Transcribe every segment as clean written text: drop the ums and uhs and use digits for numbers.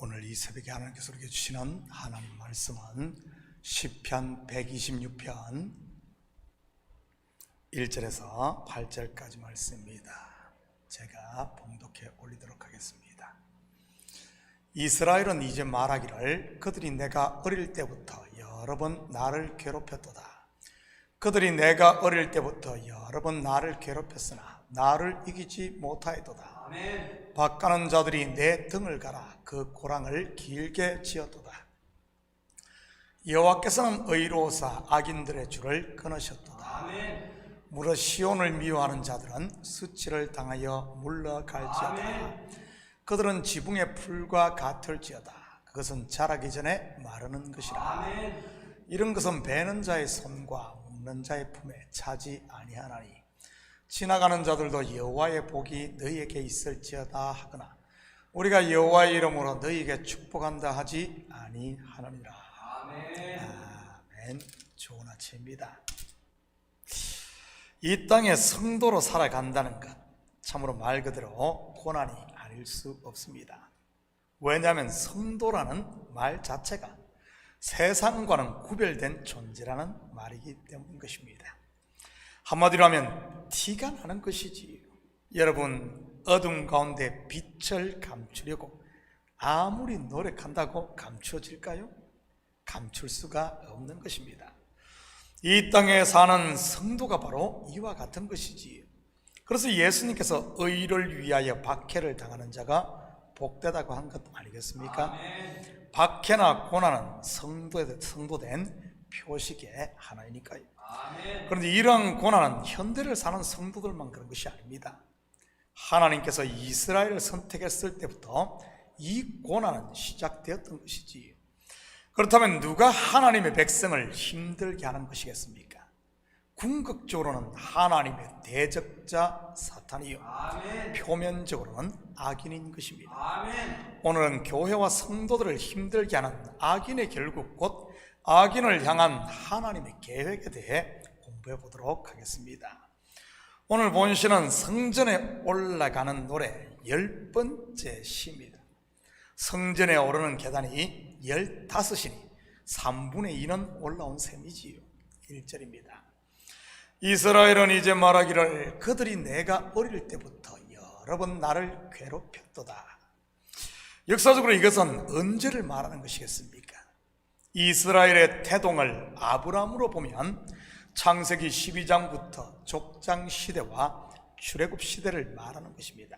오늘 이 새벽에 하나님께서 우리에게 주시는 하나님 말씀은 시편 126편 1절에서 8절까지 말씀입니다. 제가 봉독해 올리도록 하겠습니다. 이스라엘은 이제 말하기를 그들이 내가 어릴 때부터 여러 번 나를 괴롭혔도다. 그들이 내가 어릴 때부터 여러 번 나를 괴롭혔으나 나를 이기지 못하였도다. 아멘. 바가는 자들이 내 등을 갈아 그 고랑을 길게 지었도다. 여호와께서는 의로우사 악인들의 줄을 끊으셨도다. 아멘. 무릇 시온을 미워하는 자들은 수치를 당하여 물러갈지어다. 아멘. 그들은 지붕의 풀과 같을지어다. 그것은 자라기 전에 마르는 것이라. 아멘. 이런 것은 베는 자의 손과 묶는 자의 품에 차지 아니하나니 지나가는 자들도 여호와의 복이 너희에게 있을지어다 하거나 우리가 여호와의 이름으로 너희에게 축복한다 하지 아니하느니라. 아멘. 아멘. 좋은 아침입니다. 이 땅에 성도로 살아간다는 것 참으로 말 그대로 고난이 아닐 수 없습니다. 왜냐하면 성도라는 말 자체가 세상과는 구별된 존재라는 말이기 때문인 것입니다. 한마디로 하면 티가 나는 것이지. 여러분, 어둠 가운데 빛을 감추려고 아무리 노력한다고 감추어질까요? 감출 수가 없는 것입니다. 이 땅에 사는 성도가 바로 이와 같은 것이지. 그래서 예수님께서 의를 위하여 박해를 당하는 자가 복되다고 한 것 아니겠습니까? 아멘. 박해나 고난은 성도된 표식의 하나이니까요. 아멘. 그런데 이러한 고난은 현대를 사는 성도들만 그런 것이 아닙니다. 하나님께서 이스라엘을 선택했을 때부터 이 고난은 시작되었던 것이지. 그렇다면 누가 하나님의 백성을 힘들게 하는 것이겠습니까? 궁극적으로는 하나님의 대적자 사탄이요. 아멘. 표면적으로는 악인인 것입니다. 아멘. 오늘은 교회와 성도들을 힘들게 하는 악인의 결국 곧 악인을 향한 하나님의 계획에 대해 공부해 보도록 하겠습니다. 오늘 본시는 성전에 올라가는 노래 10번째 시입니다. 성전에 오르는 계단이 15이니 3분의 2는 올라온 셈이지요. 1절입니다. 이스라엘은 이제 말하기를 그들이 내가 어릴 때부터 여러 번 나를 괴롭혔도다. 역사적으로 이것은 언제를 말하는 것이겠습니까? 이스라엘의 태동을 아브라함으로 보면 창세기 12장부터 족장 시대와 출애굽 시대를 말하는 것입니다.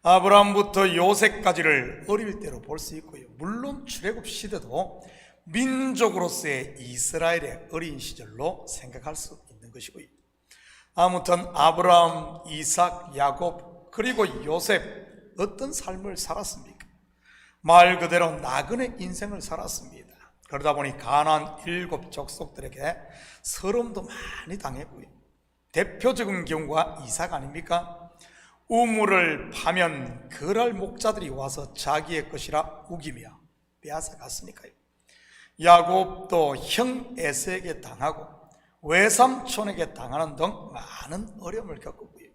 아브라함부터 요셉까지를 어릴 때로 볼 수 있고요. 물론 출애굽 시대도 민족으로서의 이스라엘의 어린 시절로 생각할 수 있는 것이고요. 아무튼 아브라함, 이삭, 야곱 그리고 요셉 어떤 삶을 살았습니까? 말 그대로 나그네 인생을 살았습니다. 그러다 보니 가나안 7 족속들에게 서름도 많이 당했고요. 대표적인 경우가 이삭 아닙니까? 우물을 파면 그랄 목자들이 와서 자기의 것이라 우기며 빼앗아 갔으니까요. 야곱도 형 에서에게 당하고 외삼촌에게 당하는 등 많은 어려움을 겪었고요.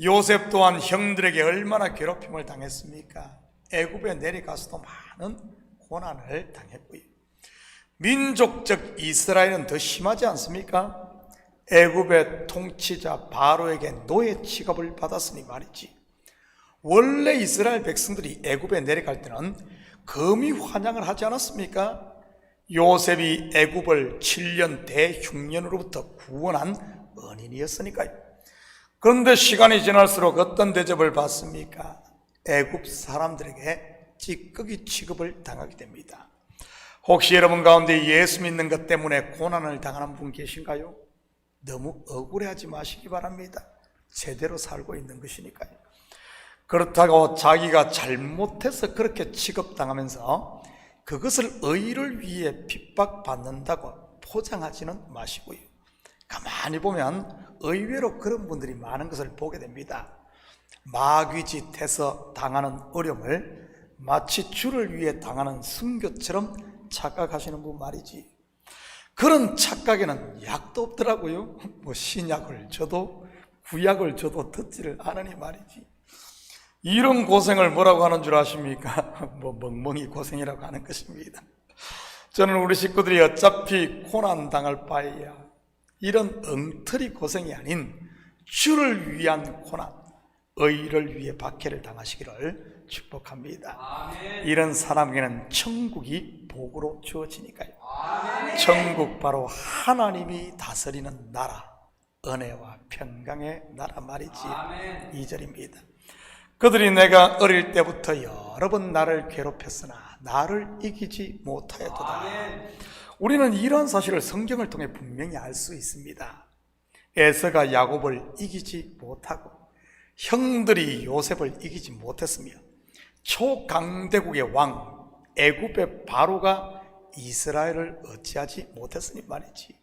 요셉 또한 형들에게 얼마나 괴롭힘을 당했습니까? 애굽에 내려가서도 많은 고난을 당했고요. 민족적 이스라엘은 더 심하지 않습니까? 애굽의 통치자 바로에게 노예 취급을 받았으니 말이지. 원래 이스라엘 백성들이 애굽에 내려갈 때는 금이 환영을 하지 않았습니까? 요셉이 애굽을 7년 대흉년으로부터 구원한 은인이었으니까요. 그런데 시간이 지날수록 어떤 대접을 받습니까? 애굽 사람들에게 찌꺼기 취급을 당하게 됩니다. 혹시 여러분 가운데 예수 믿는 것 때문에 고난을 당하는 분 계신가요? 너무 억울해하지 마시기 바랍니다. 제대로 살고 있는 것이니까요. 그렇다고 자기가 잘못해서 그렇게 취급당하면서 그것을 의를 위해 핍박받는다고 포장하지는 마시고요. 가만히 보면 의외로 그런 분들이 많은 것을 보게 됩니다. 마귀짓해서 당하는 어려움을 마치 주를 위해 당하는 순교처럼 착각하시는 분 말이지. 그런 착각에는 약도 없더라고요. 신약을 줘도 구약을 줘도 듣지를 않으니 말이지. 이런 고생을 뭐라고 하는 줄 아십니까? 멍멍이 고생이라고 하는 것입니다. 저는 우리 식구들이 어차피 고난 당할 바에야 이런 엉터리 고생이 아닌 주를 위한 고난, 의를 위해 박해를 당하시기를 축복합니다. 아멘. 이런 사람에게는 천국이 복으로 주어지니까요. 아멘. 천국 바로 하나님이 다스리는 나라, 은혜와 평강의 나라 말이지. 아멘. 2절입니다. 그들이 내가 어릴 때부터 여러 번 나를 괴롭혔으나 나를 이기지 못하였도다. 아멘. 우리는 이런 사실을 성경을 통해 분명히 알 수 있습니다. 에서가 야곱을 이기지 못하고 형들이 요셉을 이기지 못했으며 초강대국의 왕 애굽의 바로가 이스라엘을 어찌하지 못했으니 말이지.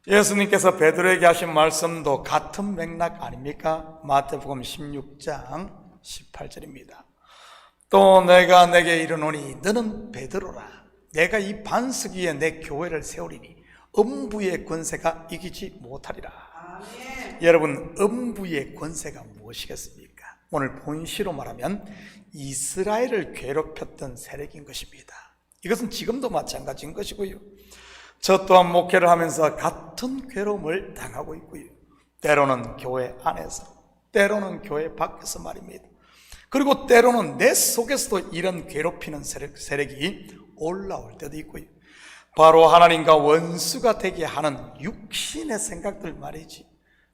예수님께서 베드로에게 하신 말씀도 같은 맥락 아닙니까? 마태복음 16장 18절입니다. 또 내가 내게 이르노니 너는 베드로라. 내가 이 반석 위에 내 교회를 세우리니 음부의 권세가 이기지 못하리라. 아멘. 여러분, 음부의 권세가 무엇이겠습니까? 오늘 본시로 말하면 이스라엘을 괴롭혔던 세력인 것입니다. 이것은 지금도 마찬가지인 것이고요. 저 또한 목회를 하면서 같은 괴로움을 당하고 있고요. 때로는 교회 안에서, 때로는 교회 밖에서 말입니다. 그리고 때로는 내 속에서도 이런 괴롭히는 세력이 올라올 때도 있고요. 바로 하나님과 원수가 되게 하는 육신의 생각들 말이지.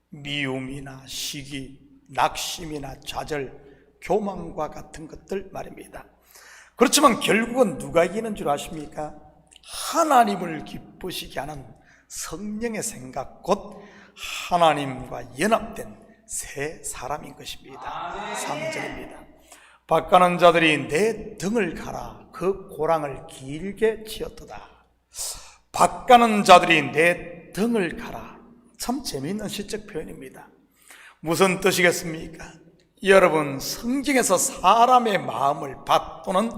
미움이나 시기, 낙심이나 좌절, 교만과 같은 것들 말입니다. 그렇지만 결국은 누가 이기는 줄 아십니까? 하나님을 기쁘시게 하는 성령의 생각, 곧 하나님과 연합된 새 사람인 것입니다. 3절입니다. 밭가는 자들이 내 등을 갈아 그 고랑을 길게 치었도다. 밭가는 자들이 내 등을 갈아. 참 재미있는 시적 표현입니다. 무슨 뜻이겠습니까? 여러분, 성경에서 사람의 마음을 밭 또는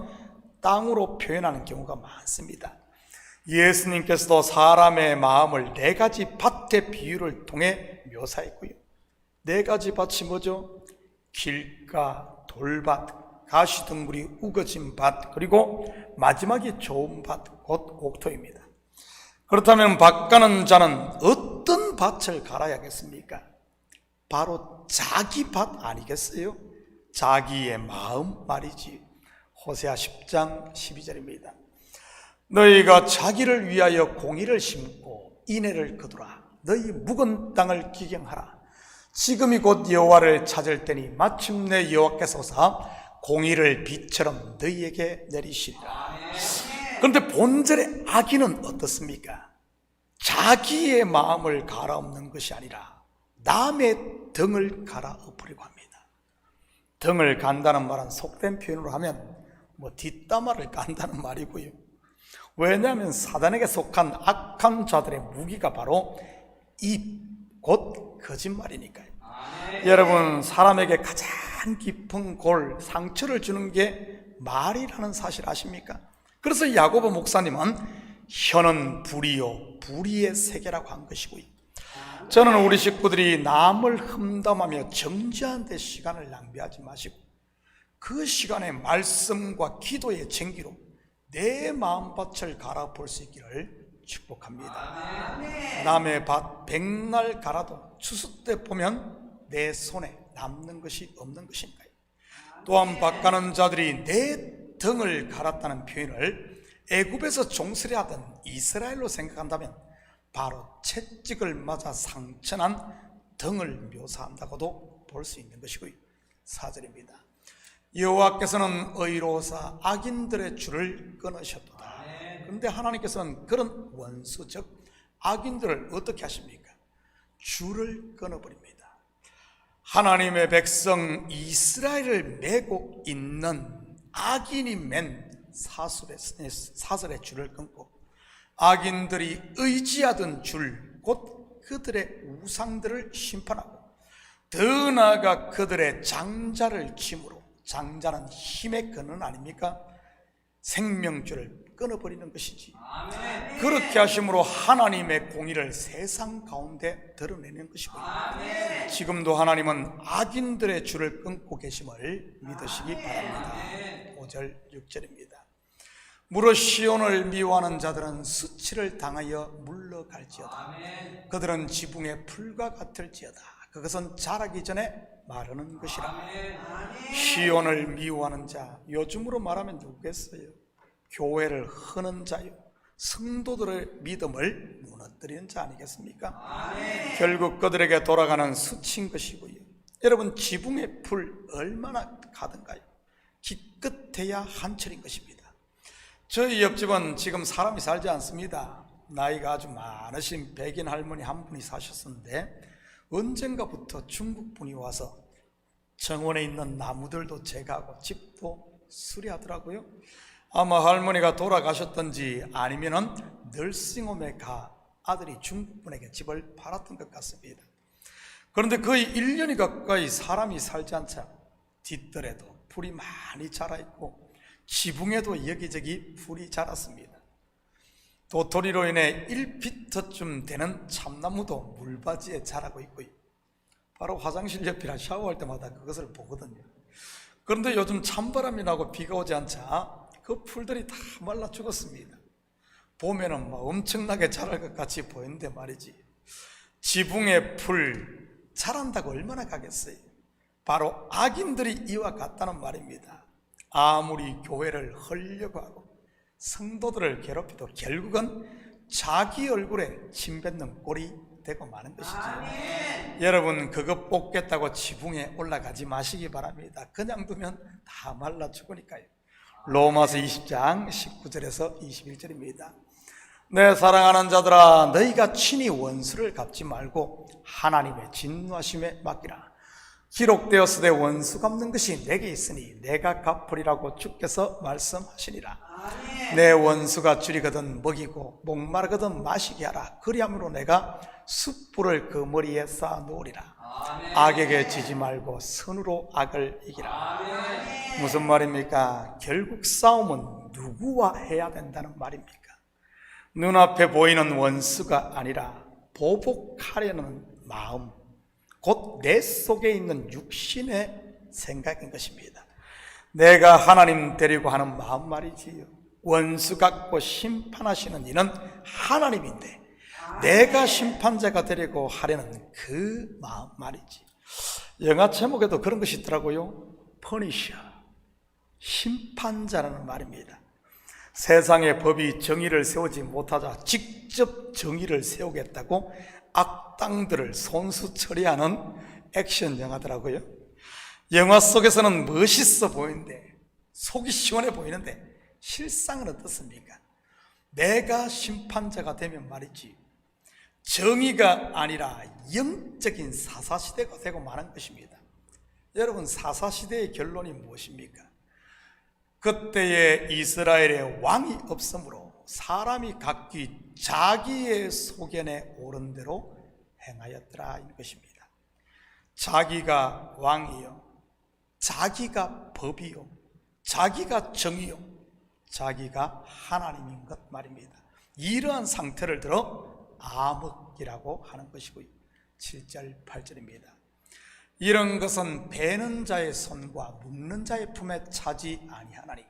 땅으로 표현하는 경우가 많습니다. 예수님께서도 사람의 마음을 4가지 밭의 비유를 통해 묘사했고요. 4가지 밭이 뭐죠? 길가, 돌밭, 가시덩굴이 우거진 밭, 그리고 마지막이 좋은 밭, 곧 옥토입니다. 그렇다면 밭 가는 자는 어떤 밭을 갈아야겠습니까? 바로 자기 밭 아니겠어요? 자기의 마음 말이지. 호세아 10장 12절입니다. 너희가 자기를 위하여 공의를 심고 인애를 거두라. 너희 묵은 땅을 기경하라. 지금이 곧 여호와를 찾을 때니 마침내 여호와께서 오사 공의를 비처럼 너희에게 내리시리라. 그런데 본절의 악인은 어떻습니까? 자기의 마음을 갈아엎는 것이 아니라 남의 등을 갈아엎으려고 합니다. 등을 간다는 말은 속된 표현으로 하면 뒷담화를 깐다는 말이고요. 왜냐하면 사단에게 속한 악한 자들의 무기가 바로 입, 곧 거짓말이니까요. 여러분, 사람에게 가장 깊은 골, 상처를 주는 게 말이라는 사실 아십니까? 그래서 야고보 목사님은 혀는 불이요 불의의 세계라고 한 것이고요. 저는 우리 식구들이 남을 험담하며 정죄하는 데 시간을 낭비하지 마시고 그 시간에 말씀과 기도의 전기로 내 마음밭을 갈아볼 수 있기를 축복합니다. 남의 밭 백날 갈아도 추수 때 보면 내 손에 남는 것이 없는 것인가요? 또한 밭 가는 자들이 내 등을 갈았다는 표현을 애굽에서 종살이 하던 이스라엘로 생각한다면 바로 채찍을 맞아 상처난 등을 묘사한다고도 볼 수 있는 것이고요. 4절입니다. 여호와께서는 의로우사 악인들의 줄을 끊으셨도다. 그런데 하나님께서는 그런 원수 즉 악인들을 어떻게 하십니까? 줄을 끊어버립니다. 하나님의 백성 이스라엘을 메고 있는 악인이 맨 사슬의 줄을 끊고 악인들이 의지하던 줄, 곧 그들의 우상들을 심판하고 더 나아가 그들의 장자를 침으로, 장자는 힘의 근원 아닙니까? 생명줄을 끊어버리는 것이지. 그렇게 하심으로 하나님의 공의를 세상 가운데 드러내는 것이고요. 지금도 하나님은 악인들의 줄을 끊고 계심을 믿으시기 바랍니다. 5절 6절입니다. 무릇 시온을 미워하는 자들은 수치를 당하여 물러갈지어다. 그들은 지붕의 풀과 같을지어다. 그것은 자라기 전에 마르는 것이라. 시온을 미워하는 자, 요즘으로 말하면 누구겠어요? 교회를 흐는 자요, 성도들의 믿음을 무너뜨리는 자 아니겠습니까? 결국 그들에게 돌아가는 수치인 것이고요. 여러분, 지붕의 풀 얼마나 가든가요? 기껏해야 한철인 것입니다. 저희 옆집은 지금 사람이 살지 않습니다. 나이가 아주 많으신 백인 할머니 한 분이 사셨었는데 언젠가부터 중국 분이 와서 정원에 있는 나무들도 제거하고 집도 수리하더라고요. 아마 할머니가 돌아가셨던지 아니면은 널싱홈에 가 아들이 중국 분에게 집을 팔았던 것 같습니다. 그런데 거의 1년이 가까이 사람이 살지 않자 뒷뜰에도 풀이 많이 자라 있고 지붕에도 여기저기 풀이 자랐습니다. 도토리로 인해 1피터쯤 되는 참나무도 물바지에 자라고 있고요. 바로 화장실 옆이라 샤워할 때마다 그것을 보거든요. 그런데 요즘 찬바람이 나고 비가 오지 않자 그 풀들이 다 말라 죽었습니다. 보면은 막 엄청나게 자랄 것 같이 보이는데 말이지, 지붕의 풀 자란다고 얼마나 가겠어요? 바로 악인들이 이와 같다는 말입니다. 아무리 교회를 헐려고 하고 성도들을 괴롭혀도 결국은 자기 얼굴에 침 뱉는 꼴이 되고 마는 것이죠. 여러분, 그거 뽑겠다고 지붕에 올라가지 마시기 바랍니다. 그냥 두면 다 말라 죽으니까요. 로마서 20장 19절에서 21절입니다. 내 사랑하는 자들아, 너희가 친히 원수를 갚지 말고 하나님의 진노하심에 맡기라. 기록되었으되 원수 갚는 것이 내게 있으니 내가 갚으리라고 주께서 말씀하시니라. 내 원수가 줄이거든 먹이고 목마르거든 마시게 하라. 그리함으로 내가 숯불을 그 머리에 쌓아 놓으리라. 악에게 지지 말고 선으로 악을 이기라. 무슨 말입니까? 결국 싸움은 누구와 해야 된다는 말입니까? 눈앞에 보이는 원수가 아니라 보복하려는 마음, 곧 내 속에 있는 육신의 생각인 것입니다. 내가 하나님 되려고 하는 마음 말이지요. 원수 갖고 심판하시는 이는 하나님인데 내가 심판자가 되려고 하려는 그 마음 말이지. 영화 제목에도 그런 것이 있더라고요. 퍼니셔, 심판자라는 말입니다. 세상의 법이 정의를 세우지 못하자 직접 정의를 세우겠다고 악당들을 손수 처리하는 액션 영화더라고요. 영화 속에서는 멋있어 보이는데, 속이 시원해 보이는데 실상은 어떻습니까? 내가 심판자가 되면 말이지, 정의가 아니라 영적인 사사시대가 되고 마는 것입니다. 여러분, 사사시대의 결론이 무엇입니까? 그때의 이스라엘의 왕이 없으므로 사람이 각기 자기의 소견에 오른 대로 행하였더라 이 것입니다. 자기가 왕이요, 자기가 법이요, 자기가 정의요, 자기가 하나님인 것 말입니다. 이러한 상태를 들어 암흑이라고 하는 것이고요. 7절 8절입니다. 이런 것은 베는 자의 손과 묶는 자의 품에 차지 아니하나니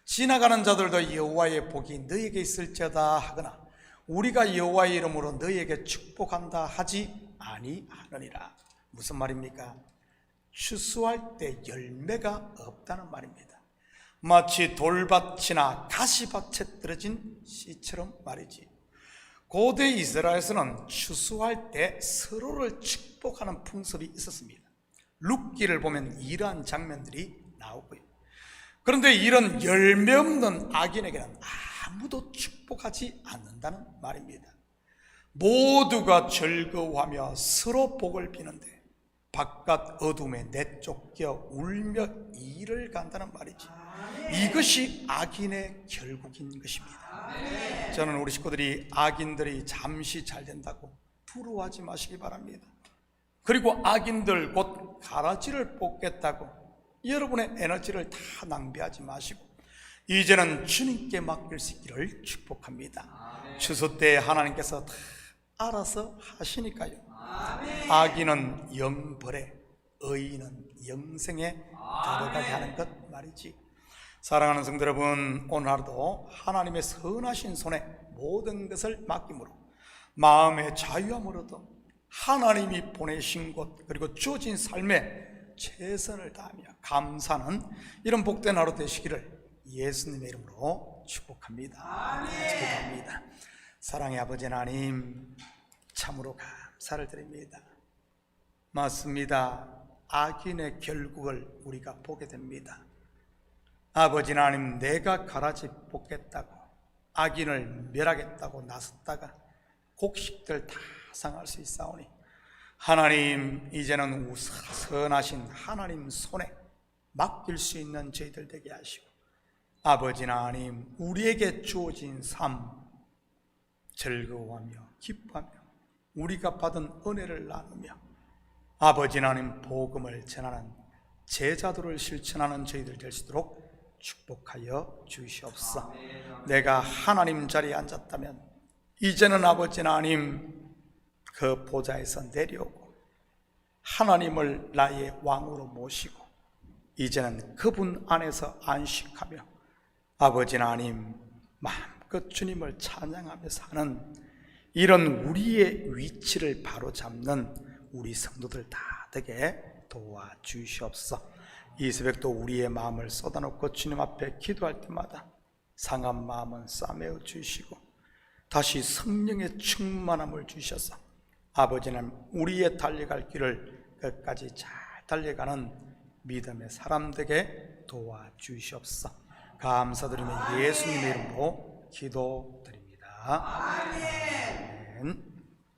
지나가는 자들도 여호와의 복이 너희에게 있을지어다 하거나 우리가 여호와의 이름으로 너희에게 축복한다 하지 아니하느니라. 무슨 말입니까? 추수할 때 열매가 없다는 말입니다. 마치 돌밭이나 가시밭에 떨어진 씨처럼 말이지. 고대 이스라엘에서는 추수할 때 서로를 축복하는 풍습이 있었습니다. 룻기를 보면 이러한 장면들이 나오고요. 그런데 이런 열매 없는 악인에게는 아무도 축복하지 않는다는 말입니다. 모두가 즐거워하며 서로 복을 비는데 바깥 어둠에 내쫓겨 울며 이를 간다는 말이지. 이것이 악인의 결국인 것입니다. 저는 우리 식구들이 악인들이 잠시 잘 된다고 부러워하지 마시기 바랍니다. 그리고 악인들 곧 가라지를 뽑겠다고 여러분의 에너지를 다 낭비하지 마시고 이제는 주님께 맡길 수 있기를 축복합니다. 추수 때 하나님께서 다 알아서 하시니까요. 악인은 영벌에, 의인은 영생에 들어가게 하는 것 말이지. 사랑하는 성도 여러분, 오늘 하루도 하나님의 선하신 손에 모든 것을 맡김으로 마음의 자유함을 얻어 하나님이 보내신 곳 그리고 주어진 삶에 최선을 다하며 감사하는 이런 복된 하루 되시기를 예수님의 이름으로 축복합니다. 축복합니다. 사랑의 아버지 하나님, 참으로 감사를 드립니다. 맞습니다. 악인의 결국을 우리가 보게 됩니다. 아버지 하나님, 내가 가라지 뽑겠다고 악인을 멸하겠다고 나섰다가 곡식들 다 상할 수 있사오니 하나님, 이제는 선하신 하나님 손에 맡길 수 있는 저희들 되게 하시고, 아버지 하나님, 우리에게 주어진 삶 즐거워하며 기뻐하며 우리가 받은 은혜를 나누며 아버지 하나님 복음을 전하는 제자도를 실천하는 저희들 될 수 있도록 축복하여 주시옵소서. 내가 하나님 자리에 앉았다면 이제는 아버지 하나님 그 보좌에서 내려오고 하나님을 나의 왕으로 모시고 이제는 그분 안에서 안식하며 아버지 하나님 마음껏 주님을 찬양하며 사는 이런 우리의 위치를 바로잡는 우리 성도들 다 되게 도와주시옵소서. 이 새벽도 우리의 마음을 쏟아놓고 주님 앞에 기도할 때마다 상한 마음은 싸매어 주시고 다시 성령의 충만함을 주셔서 아버지는 우리의 달려갈 길을 끝까지 잘 달려가는 믿음의 사람 되게 도와주시옵소서. 감사드리며 예수님의 이름으로 기도드립니다. 아멘.